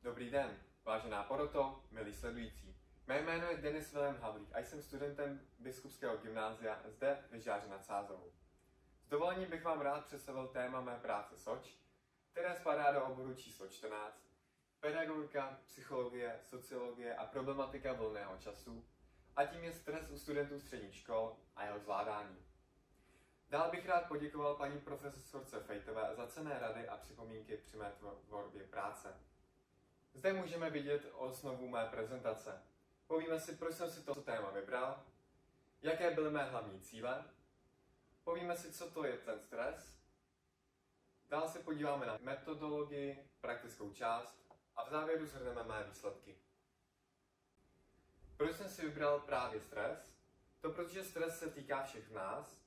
Dobrý den, vážená poroto, milí sledující. Mé jméno je Denis Vilém Havlík a jsem studentem Biskupského gymnázia zde ve Žáře nad Sázavou. S dovolením bych vám rád představil téma mé práce SOČ, které spadá do oboru číslo 14, pedagogika, psychologie, sociologie a problematika volného času, a tím je stres u studentů středních škol a jeho zvládání. Dál bych rád poděkoval paní profesorce Fejtové za cenné rady a připomínky při mé tvorbě práce. Zde můžeme vidět osnovu mé prezentace. Povíme si, proč jsem si toto téma vybral, jaké byly mé hlavní cíle, povíme si, co to je ten stres, dál se podíváme na metodologii, praktickou část a v závěru shrneme mé výsledky. Proč jsem si vybral právě stres? To protože stres se týká všech nás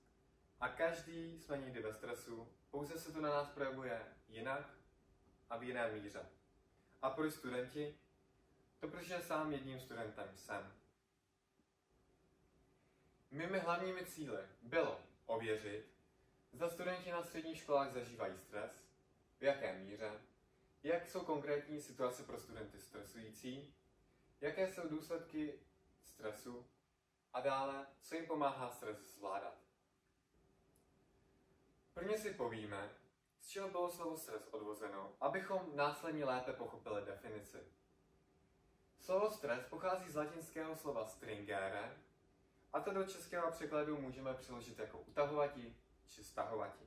a každý jsme někdy ve stresu, pouze se to na nás projevuje jinak a v jiné míře. A proč studenti? To protože sám jedním studentem jsem. Mými hlavními cíli bylo ověřit, zda studenti na středních školách zažívají stres, v jaké míře, jak jsou konkrétní situace pro studenty stresující, jaké jsou důsledky stresu a dále, co jim pomáhá stres zvládat. Prvně si povíme, z čeho bylo slovo stres odvozeno, abychom následně lépe pochopili definici. Slovo stres pochází z latinského slova stringere a to do českého překladu můžeme přeložit jako utahovati či stahovati.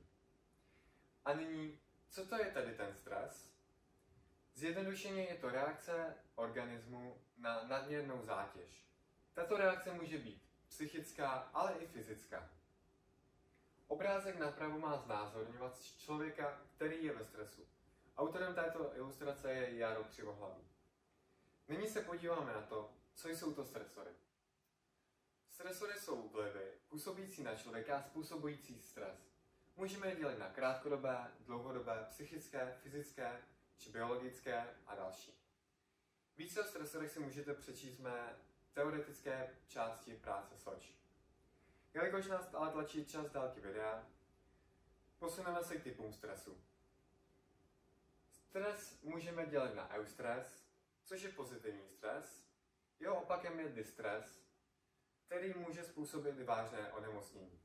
A nyní, co to je tedy ten stres? Zjednodušeně je to reakce organismu na nadměrnou zátěž. Tato reakce může být psychická, ale i fyzická. Obrázek napravo má znázorňovat člověka, který je ve stresu. Autorem této ilustrace je Jaro Křivohlavý. Nyní se podíváme na to, co jsou to stresory. Stresory jsou vlivy působící na člověka a způsobující stres. Můžeme je dělit na krátkodobé, dlouhodobé, psychické, fyzické či biologické a další. Více o stresorech si můžete přečíst v mé teoretické části práce SOČ. Jelikož nás ale tlačí čas délky videa, posuneme se k typům stresu. Stres můžeme dělit na eustres, což je pozitivní stres. Jeho opakem je distres, který může způsobit vážné onemocnění.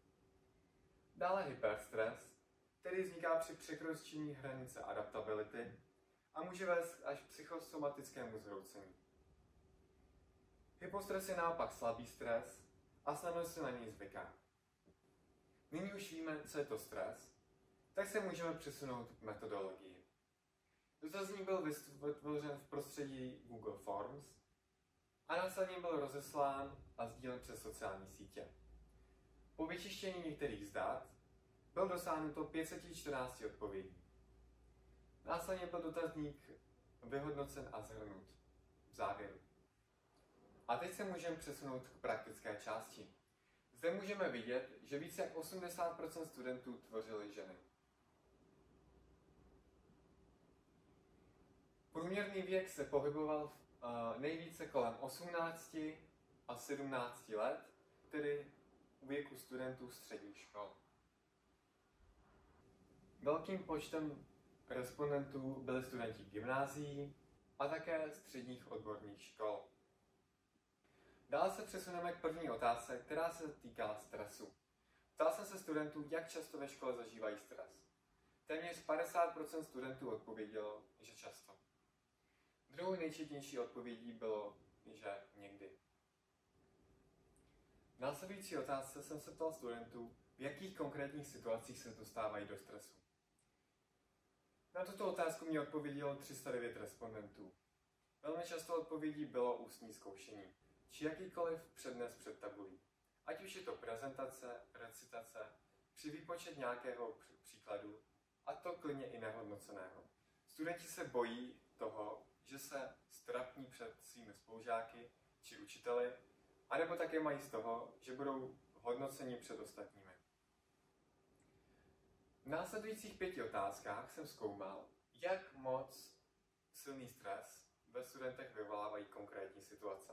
Dále hyperstres, který vzniká při překročení hranice adaptability a může vést až k psychosomatickému zhroucení. Hypostres je naopak slabý stres a snadno se na něj zvyká. Nyní už víme, co je to stres, tak se můžeme přesunout k metodologii. Dotazník byl vytvořen v prostředí Google Forms a následně byl rozeslán a sdílen přes sociální sítě. Po vyčištění některých z dat byl dosáhnuto 514 odpovědí. Následně byl dotazník vyhodnocen a shrnut v závěru. A teď se můžeme přesunout k praktické části. Zde můžeme vidět, že více jak 80% studentů tvořily ženy. Průměrný věk se pohyboval nejvíce kolem 18 a 17 let, tedy u věku studentů středních škol. Velkým počtem respondentů byli studenti gymnázií a také středních odborných škol. Dále se přesuneme k první otázce, která se týká stresu. Ptal jsem se studentů, jak často ve škole zažívají stres. Téměř 50% studentů odpovědělo, že často. Druhou nejčetnější odpovědí bylo, že někdy. V následující otázce jsem se ptal studentů, v jakých konkrétních situacích se dostávají do stresu. Na tuto otázku mi odpovědělo 309 respondentů. Velmi často odpovědí bylo ústní zkoušení, či jakýkoliv přednes před tabulí. Ať už je to prezentace, recitace, při výpočet nějakého příkladu, a to klidně i nehodnoceného. Studenti se bojí toho, že se strapní před svými spolužáky či učiteli, anebo také mají z toho, že budou hodnoceni před ostatními. V následujících 5 otázkách jsem zkoumal, jak moc silný stres ve studentech vyvolávají konkrétní situace.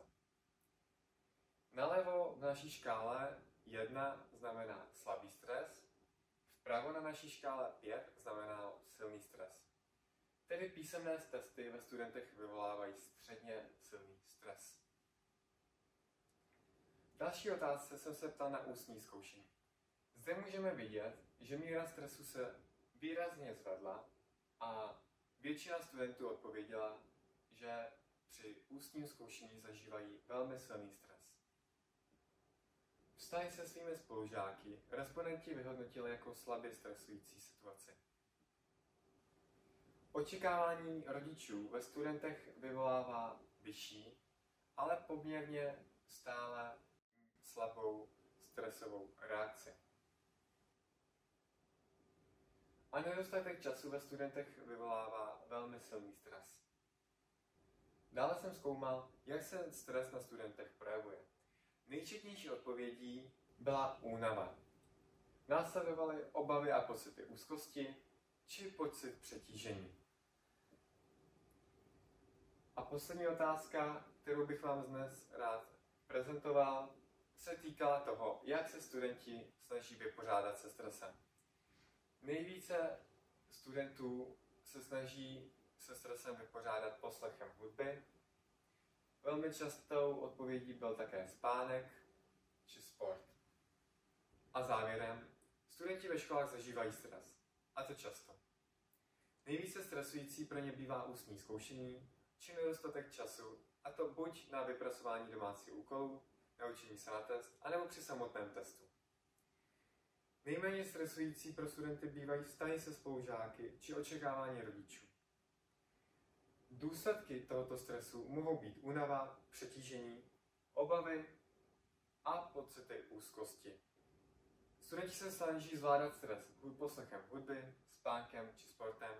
Nalevo v naší škále 1 znamená slabý stres, vpravo na naší škále 5 znamená silný stres. Tedy písemné testy ve studentech vyvolávají středně silný stres. V další otázce jsem se ptal na ústní zkoušení. Zde můžeme vidět, že míra stresu se výrazně zvedla a většina studentů odpověděla, že při ústním zkoušení zažívají velmi silný stres. Vztahy se svými spolužáky respondenti vyhodnotili jako slabě stresující situaci. Očekávání rodičů ve studentech vyvolává vyšší, ale poměrně stále slabou stresovou reakci. A nedostatek času ve studentech vyvolává velmi silný stres. Dále jsem zkoumal, jak se stres na studentech projevuje. Nejčetnější odpovědí byla únava. Následovaly obavy a pocity úzkosti či pocit přetížení. A poslední otázka, kterou bych vám dnes rád prezentoval, se týkala toho, jak se studenti snaží vypořádat se stresem. Nejvíce studentů se snaží se stresem vypořádat poslechem hudby. Velmi častou odpovědí byl také spánek či sport. A závěrem, studenti ve školách zažívají stres. A to často. Nejvíce stresující pro ně bývá ústní zkoušení či nedostatek času, a to buď na vypracování domácího úkolu, na učení se na test, anebo při samotném testu. Nejméně stresující pro studenty bývají vztahy se spolužáky či očekávání rodičů. Důsledky tohoto stresu mohou být únava, přetížení, obavy a pocity úzkosti. Studenti se snaží zvládat stres poslechem hudby, spánkem či sportem,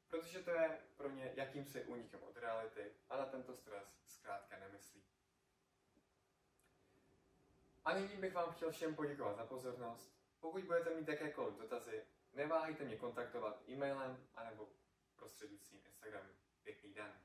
protože to je pro ně jakýmsi únikem od reality a na tento stres zkrátka nemyslí. A nyní bych vám chtěl všem poděkovat za pozornost. Pokud budete mít jakékoliv dotazy, neváhejte mě kontaktovat e-mailem anebo prostřednictvím Instagramu. Pěkný den.